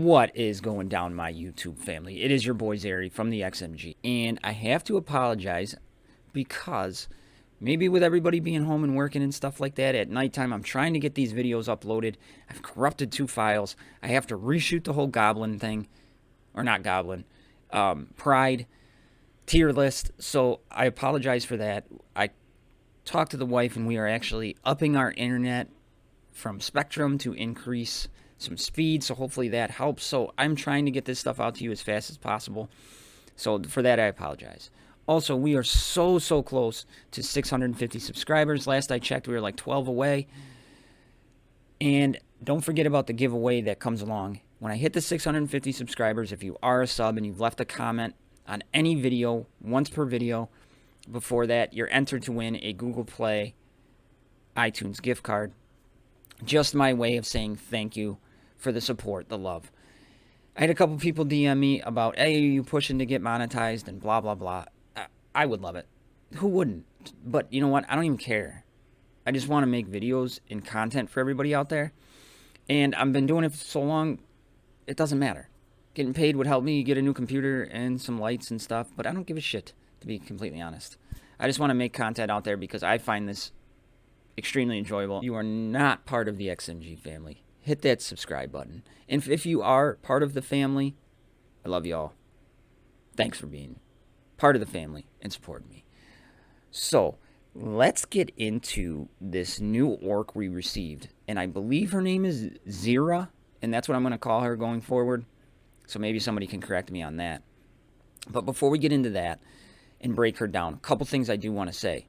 What is going down, my YouTube family? It is your boy Zerra from the XMG, and I have to apologize because maybe with everybody being home and working and stuff like that at nighttime, I'm trying to get these videos uploaded. I've corrupted 2 files. I have to reshoot the whole goblin thing, or not goblin, pride tier list. So I apologize for that. I talked to the wife, and we are actually upping our internet from Spectrum to increase some speed, so hopefully that helps. So I'm trying to get this stuff out to you as fast as possible. So for that, I apologize. Also, we are so close to 650 subscribers. Last I checked, we were like 12 away. And don't forget about the giveaway that comes along. When I hit the 650 subscribers, if you are a sub and you've left a comment on any video, once per video, before that, you're entered to win a Google Play iTunes gift card. Just my way of saying thank you for the support, the love. I had a couple people DM me about, hey, are you pushing to get monetized and blah, blah, blah. I would love it. Who wouldn't? But you know what? I don't even care. I just want to make videos and content for everybody out there. And I've been doing it for so long, it doesn't matter. Getting paid would help me get a new computer and some lights and stuff, but I don't give a shit, to be completely honest. I just want to make content out there because I find this extremely enjoyable. You are not part of the XMG family, hit that subscribe button. And if you are part of the family, I love you all. Thanks for being part of the family and supporting me. So let's get into this new orc we received. And I believe her name is Zerra, and that's what I'm going to call her going forward. So maybe somebody can correct me on that. But before we get into that and break her down, a couple things I do want to say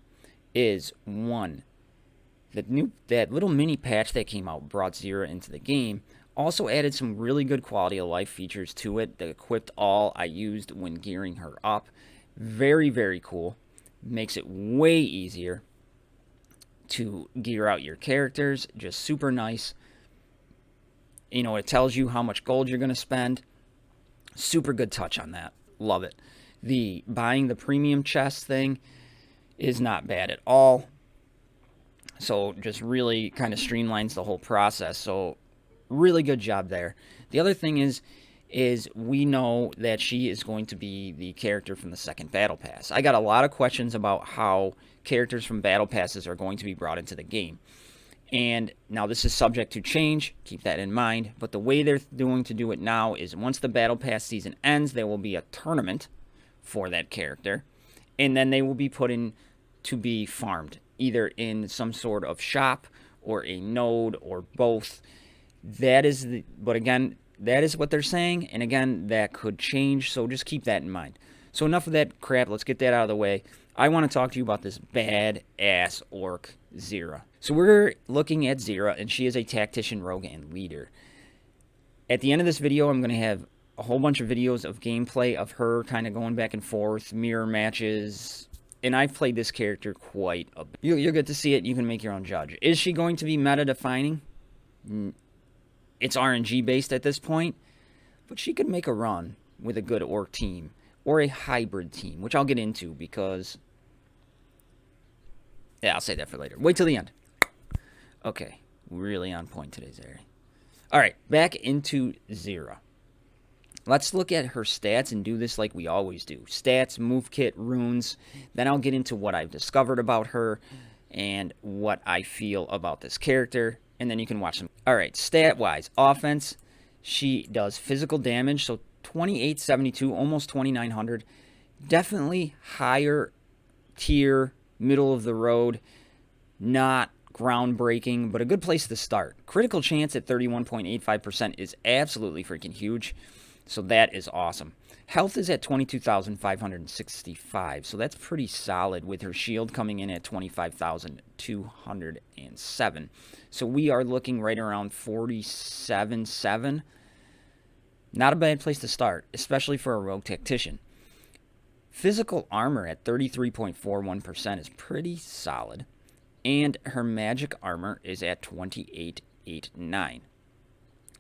is, one, that little mini patch that came out brought Zerra into the game. Also added some really good quality of life features to it. The equipped all I used when gearing her up. Very cool. Makes it way easier to gear out your characters. Just super nice. You know, it tells you how much gold you're going to spend. Super good touch on that. Love it. The buying the premium chest thing is not bad at all. So just really kind of streamlines the whole process. So really good job there. The other thing is we know that she is going to be the character from the second battle pass. I got a lot of questions about how characters from battle passes are going to be brought into the game. And now this is subject to change. Keep that in mind. But the way they're going to do it now is once the battle pass season ends, there will be a tournament for that character. And then they will be put in to be farmed, either in some sort of shop or a node or both. But again, that is what they're saying, and again, that could change, so just keep that in mind. So enough of that crap, let's get that out of the way. I want to talk to you about this badass orc, Zerra. So we're looking at Zerra, and she is a tactician, rogue, and leader. At the end of this video, I'm going to have a whole bunch of videos of gameplay of her kind of going back and forth, mirror matches, and I've played this character quite a bit. You'll get to see it, you can make your own judge. Is she going to be meta-defining? It's RNG based at this point, but she could make a run with a good orc team or a hybrid team, which I'll get into because, yeah, I'll say that for later. Wait till the end. Okay, really on point today, Zerra. All right, back into Zerra. Let's look at her stats and do this like we always do. Stats, move kit, runes. Then I'll get into what I've discovered about her and what I feel about this character. And then you can watch them. All right, stat-wise, offense, she does physical damage, so 2872, almost 2900. Definitely higher tier, middle of the road, not groundbreaking, but a good place to start. Critical chance at 31.85% is absolutely freaking huge, so that is awesome. Health is at 22,565, so that's pretty solid with her shield coming in at 25,207. So we are looking right around 47.7. Not a bad place to start, especially for a rogue tactician. Physical armor at 33.41% is pretty solid, and her magic armor is at 2889.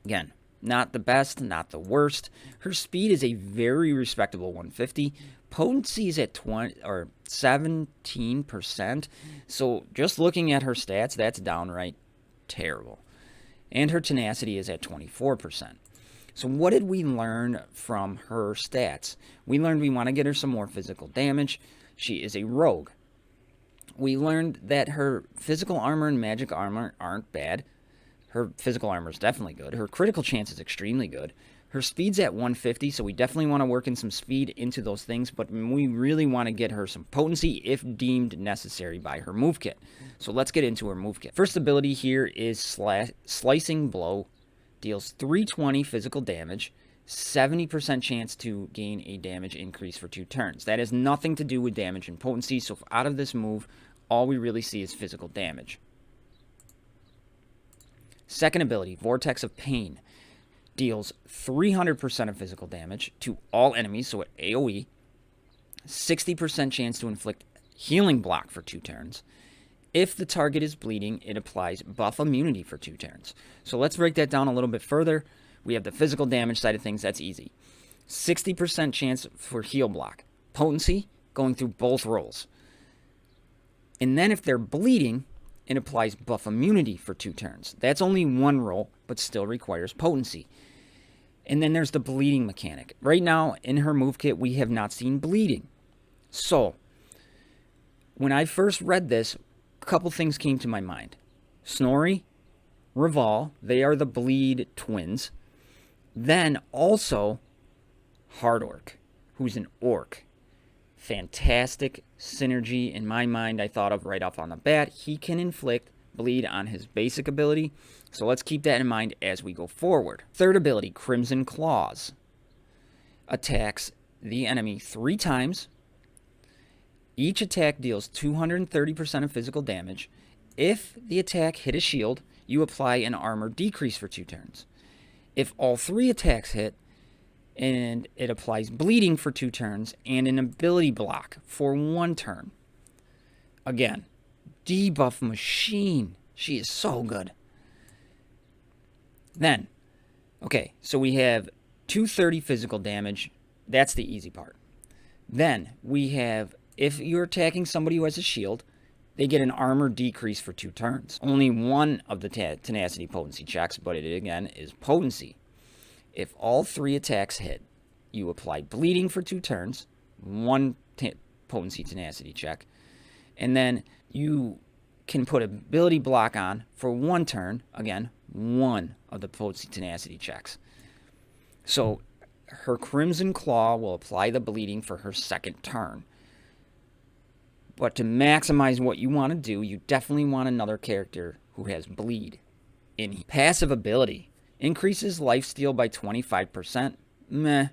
Again, not the best, not the worst. Her speed is a very respectable 150. Potency is at 17%. So just looking at her stats, that's downright terrible. And her tenacity is at 24%. So what did we learn from her stats? We learned we want to get her some more physical damage. She is a rogue. We learned that her physical armor and magic armor aren't bad. Her physical armor is definitely good. Her critical chance is extremely good. Her speed's at 150, so we definitely want to work in some speed into those things, but we really want to get her some potency if deemed necessary by her move kit. So let's get into her move kit. First ability here is Slicing Blow. Deals 320 physical damage, 70% chance to gain a damage increase for 2 turns. That has nothing to do with damage and potency, so out of this move, all we really see is physical damage. Second ability, Vortex of Pain. Deals 300% of physical damage to all enemies, so at AoE. 60% chance to inflict healing block for 2 turns. If the target is bleeding, it applies buff immunity for 2 turns. So let's break that down a little bit further. We have the physical damage side of things. That's easy. 60% chance for heal block. Potency, going through both rolls. And then if they're bleeding, it applies buff immunity for 2 turns. That's only 1 roll, but still requires potency. And then there's the bleeding mechanic. Right now, in her move kit, we have not seen bleeding. So, when I first read this, a couple things came to my mind. Snorri, Reval, they are the bleed twins. Then also, Hard Orc, who's an orc. Fantastic synergy in my mind, I thought of right off on the bat. He can inflict bleed on his basic ability, so let's keep that in mind as we go forward. Third ability, Crimson Claws. Attacks the enemy 3 times. Each attack deals 230% of physical damage. If the attack hit a shield, you apply an armor decrease for 2 turns. If all 3 attacks hit, and it applies bleeding for 2 turns and an ability block for 1 turn. Again, debuff machine. She is so good. Then, okay, so we have 230 physical damage. That's the easy part. Then we have, if you're attacking somebody who has a shield, they get an armor decrease for 2 turns. Only one of the tenacity potency checks, but it again is potency. If all 3 attacks hit, you apply bleeding for 2 turns, 1 potency tenacity check, and then you can put ability block on for 1 turn, again, 1 of the potency tenacity checks. So her Crimson Claw will apply the bleeding for her 2nd turn. But to maximize what you want to do, you definitely want another character who has bleed. In passive ability, increases lifesteal by 25%. Meh.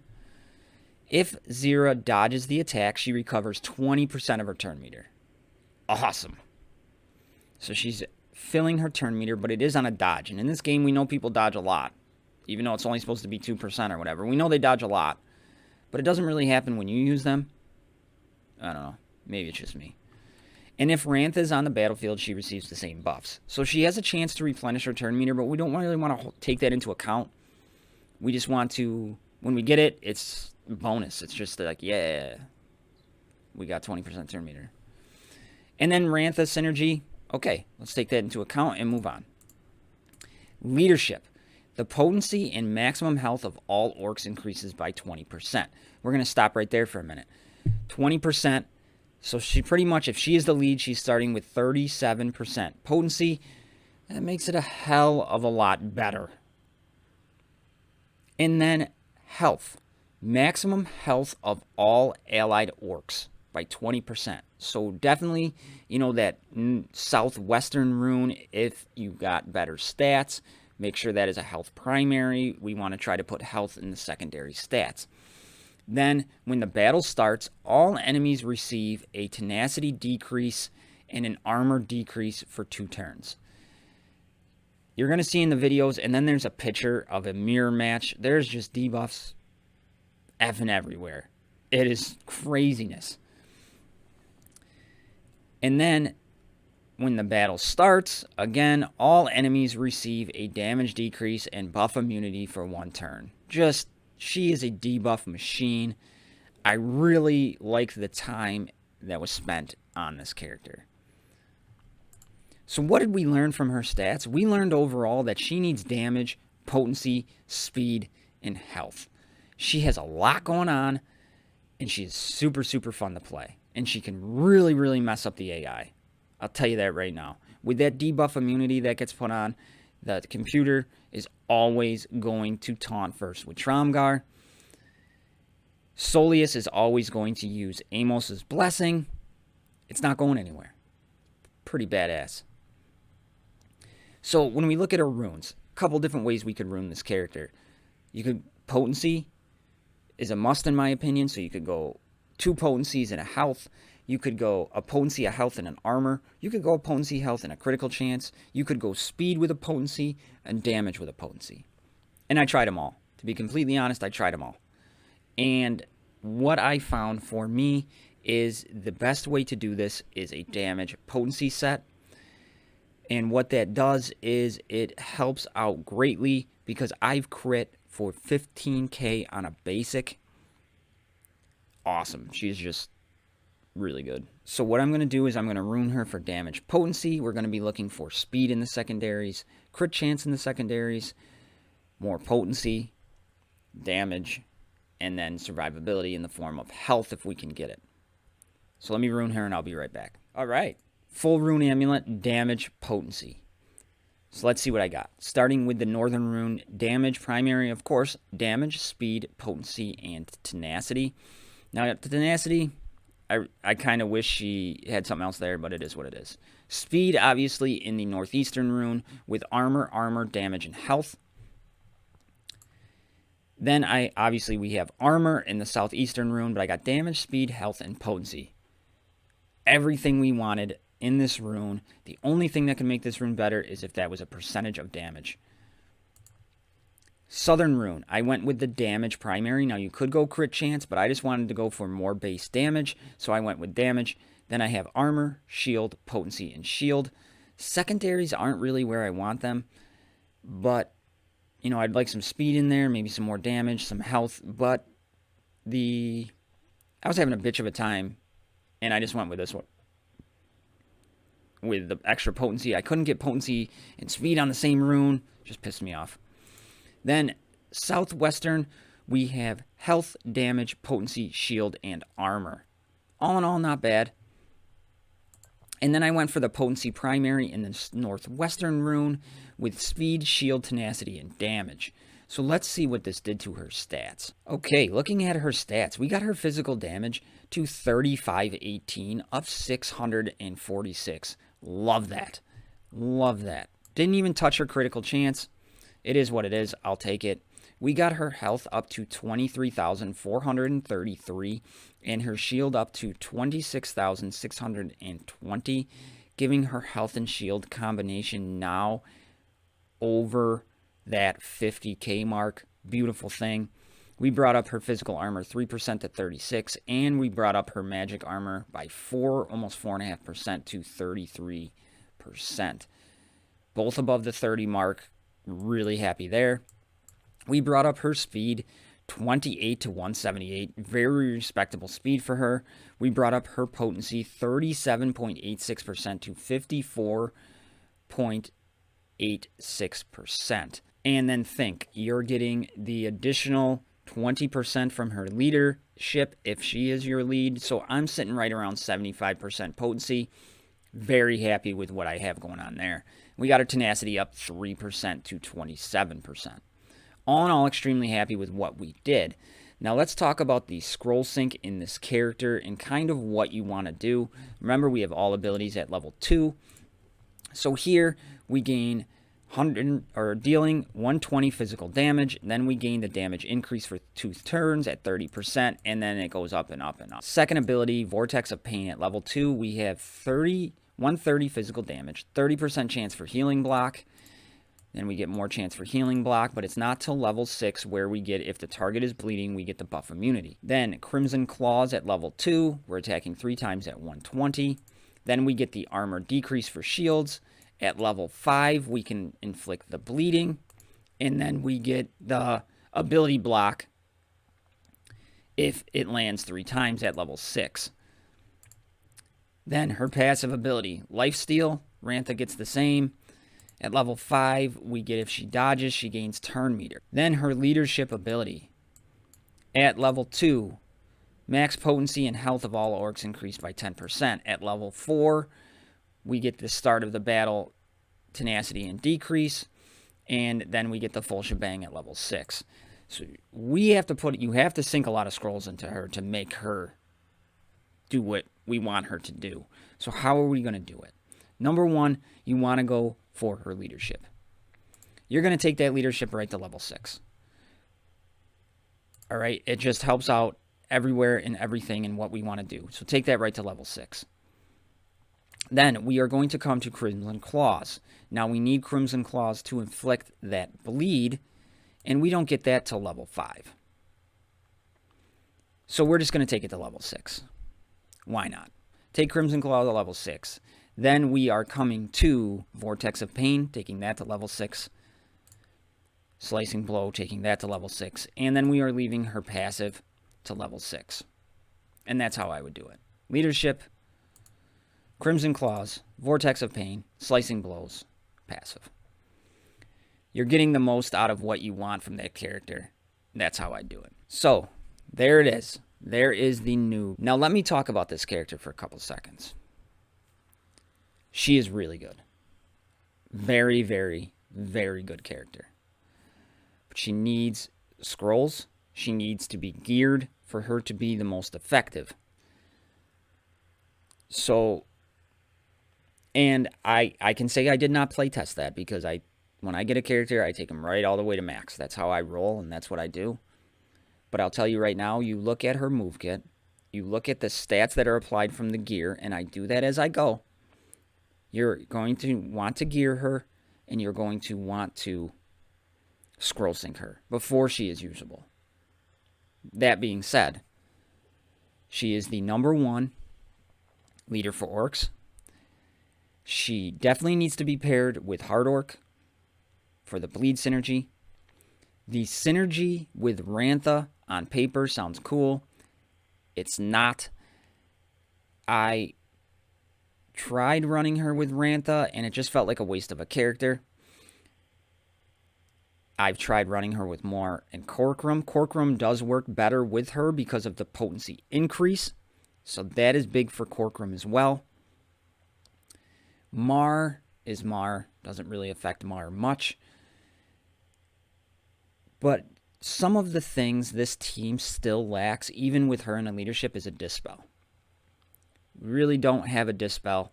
If Zerra dodges the attack, she recovers 20% of her turn meter. Awesome. So she's filling her turn meter, but it is on a dodge. And in this game, we know people dodge a lot. Even though it's only supposed to be 2% or whatever. We know they dodge a lot. But it doesn't really happen when you use them. I don't know. Maybe it's just me. And if Rantha is on the battlefield, she receives the same buffs. So she has a chance to replenish her turn meter, but we don't really want to take that into account. We just want to, when we get it, it's bonus. It's just like, yeah, we got 20% turn meter. And then Rantha synergy. Okay, let's take that into account and move on. Leadership. The potency and maximum health of all orcs increases by 20%. We're going to stop right there for a minute. 20%. So she pretty much, if she is the lead, she's starting with 37% potency. That makes it a hell of a lot better. And then health. Maximum health of all allied orcs by 20%. So definitely, you know, that southwestern rune, if you got better stats, make sure that is a health primary. We want to try to put health in the secondary stats. Then, when the battle starts, all enemies receive a tenacity decrease and an armor decrease for 2 turns. You're going to see in the videos, and then there's a picture of a mirror match. There's just debuffs effing everywhere. It is craziness. And then, when the battle starts, again, all enemies receive a damage decrease and buff immunity for 1 turn. Just, she is a debuff machine. I really like the time that was spent on this character. So what did we learn from her stats? We learned overall that she needs damage, potency, speed, and health. She has a lot going on, and she is super, super fun to play. And she can really, really mess up the AI. I'll tell you that right now. With that debuff immunity that gets put on, the computer is always going to taunt first with Tromgar. Soleus is always going to use Amos's Blessing. It's not going anywhere. Pretty badass. So when we look at her runes, a couple different ways we could rune this character. You could, potency is a must in my opinion, so you could go 2 potencies and a health. You could go a potency, a health, and an armor. You could go a potency, health, and a critical chance. You could go speed with a potency and damage with a potency. And I tried them all. To be completely honest, I tried them all. And what I found for me is the best way to do this is a damage potency set. And what that does is it helps out greatly because I've crit for 15k on a basic. Awesome. She's just really good. So what I'm going to do is I'm going to rune her for damage potency. We're going to be looking for speed in the secondaries, crit chance in the secondaries, more potency, damage, and then survivability in the form of health if we can get it. So let me rune her and I'll be right back. All right. Full rune amulet, damage, potency. So let's see what I got. Starting with the northern rune, damage, primary, of course, damage, speed, potency, and tenacity. Now, tenacity, I kind of wish she had something else there, but it is what it is. Speed, obviously, in the northeastern rune with armor, damage, and health. Then obviously we have armor in the southeastern rune, but I got damage, speed, health, and potency. Everything we wanted in this rune. The only thing that can make this rune better is if that was a percentage of damage. Southern rune, I went with the damage primary. Now you could go crit chance, but I just wanted to go for more base damage, so I went with damage. Then I have armor, shield, potency, and shield. Secondaries aren't really where I want them, but you know, I'd like some speed in there, maybe some more damage, some health, but I was having a bitch of a time, and I just went with this one. With the extra potency, I couldn't get potency and speed on the same rune, just pissed me off. Then, southwestern, we have health, damage, potency, shield, and armor. All in all, not bad. And then I went for the potency primary in the northwestern rune with speed, shield, tenacity, and damage. So let's see what this did to her stats. Okay, looking at her stats, we got her physical damage to 3518 of 646. Love that. Love that. Didn't even touch her critical chance. It is what it is. I'll take it. We got her health up to 23,433 and her shield up to 26,620, giving her health and shield combination now over that 50k mark. Beautiful thing. We brought up her physical armor 3% to 36, and we brought up her magic armor by almost 4.5% to 33%. Both above the 30 mark. Really happy there. We brought up her speed 28 to 178. Very respectable speed for her. We brought up her potency 37.86% to 54.86%. And then think, you're getting the additional 20% from her leadership if she is your lead. So I'm sitting right around 75% potency. Very happy with what I have going on there. We got her tenacity up 3% to 27%. All in all, extremely happy with what we did. Now let's talk about the scroll sync in this character and kind of what you want to do. Remember, we have all abilities at level 2. So here we gain dealing 120 physical damage. Then we gain the damage increase for 2 turns at 30%, and then it goes up and up and up. Second ability, Vortex of Pain at level 2. We have 130 physical damage, 30% chance for healing block. Then we get more chance for healing block, but it's not till level 6 where we get, if the target is bleeding, we get the buff immunity. Then Crimson Claws at level 2. We're attacking 3 times at 120. Then we get the armor decrease for shields. At level 5, we can inflict the bleeding. And then we get the ability block if it lands 3 times at level 6. Then her passive ability, Lifesteal. Rantha gets the same. At level 5, we get if she dodges, she gains turn meter. Then her leadership ability. At level 2, max potency and health of all orcs increased by 10%. At level 4, we get the start of the battle, tenacity and decrease. And then we get the full shebang at level 6. So you have to sink a lot of scrolls into her to make her do what we want her to do. So how are we going to do it? Number 1, you want to go for her leadership. You're going to take that leadership right to level 6. All right? It just helps out everywhere and everything and what we want to do. So take that right to level 6. Then we are going to come to Crimson Claws. Now we need Crimson Claws to inflict that bleed, and we don't get that till level 5. So we're just going to take it to level 6. Why not? Take Crimson Claw to level 6. Then we are coming to Vortex of Pain, taking that to level 6. Slicing Blow, taking that to level 6. And then we are leaving her passive to level 6. And that's how I would do it. Leadership, Crimson Claws, Vortex of Pain, Slicing Blows, passive. You're getting the most out of what you want from that character. That's how I do it. So, there it is. There is the Noob. Now let me talk about this character for a couple seconds. She is really good. Very, very, very good character. But she needs scrolls. She needs to be geared for her to be the most effective. So, and I can say I did not playtest that because when I get a character, I take them right all the way to max. That's how I roll, and that's what I do. But I'll tell you right now, you look at her move kit, you look at the stats that are applied from the gear, and I do that as I go. You're going to want to gear her, and you're going to want to scroll sync her before she is usable. That being said, she is the number 1 leader for orcs. She definitely needs to be paired with Hard Orc for the bleed synergy. The synergy with Rantha on paper sounds cool. It's not. I tried running her with Rantha, and it just felt like a waste of a character. I've tried running her with Mar and Corkrum. Corkrum does work better with her because of the potency increase. So that is big for Corkrum as well. Mar is Mar. Doesn't really affect Mar much. But some of the things this team still lacks, even with her in a leadership, is a dispel. We really don't have a dispel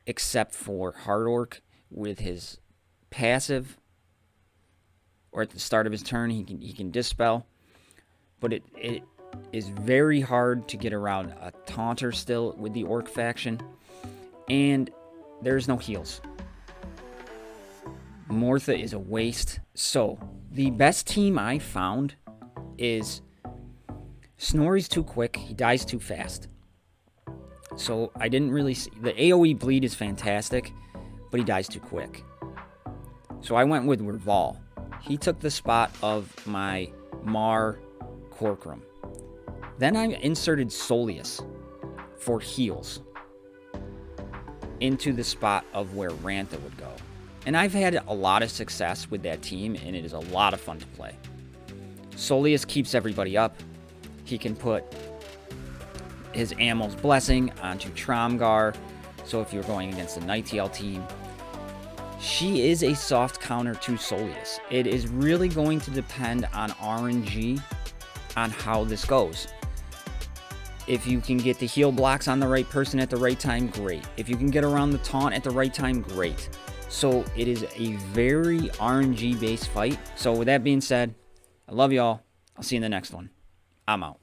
except for Hard Orc with his passive, or at the start of his turn he can dispel. But it is very hard to get around a taunter still with the Orc faction, and there's no heals. Mortha is a waste. So the best team I found is Snorri's too quick. He dies too fast. So I didn't really see. The AoE bleed is fantastic, but he dies too quick. So I went with Reval. He took the spot of my Mar Corkrum. Then I inserted Soleus for heals into the spot of where Rantha would go. And I've had a lot of success with that team, and it is a lot of fun to play. Soleus keeps everybody up. He can put his Ammo's Blessing onto Tromgar. So if you're going against a Nightingale team, she is a soft counter to Soleus. It is really going to depend on RNG on how this goes. If you can get the heal blocks on the right person at the right time, great. If you can get around the taunt at the right time, great. So it is a very RNG-based fight. So with that being said, I love y'all. I'll see you in the next one. I'm out.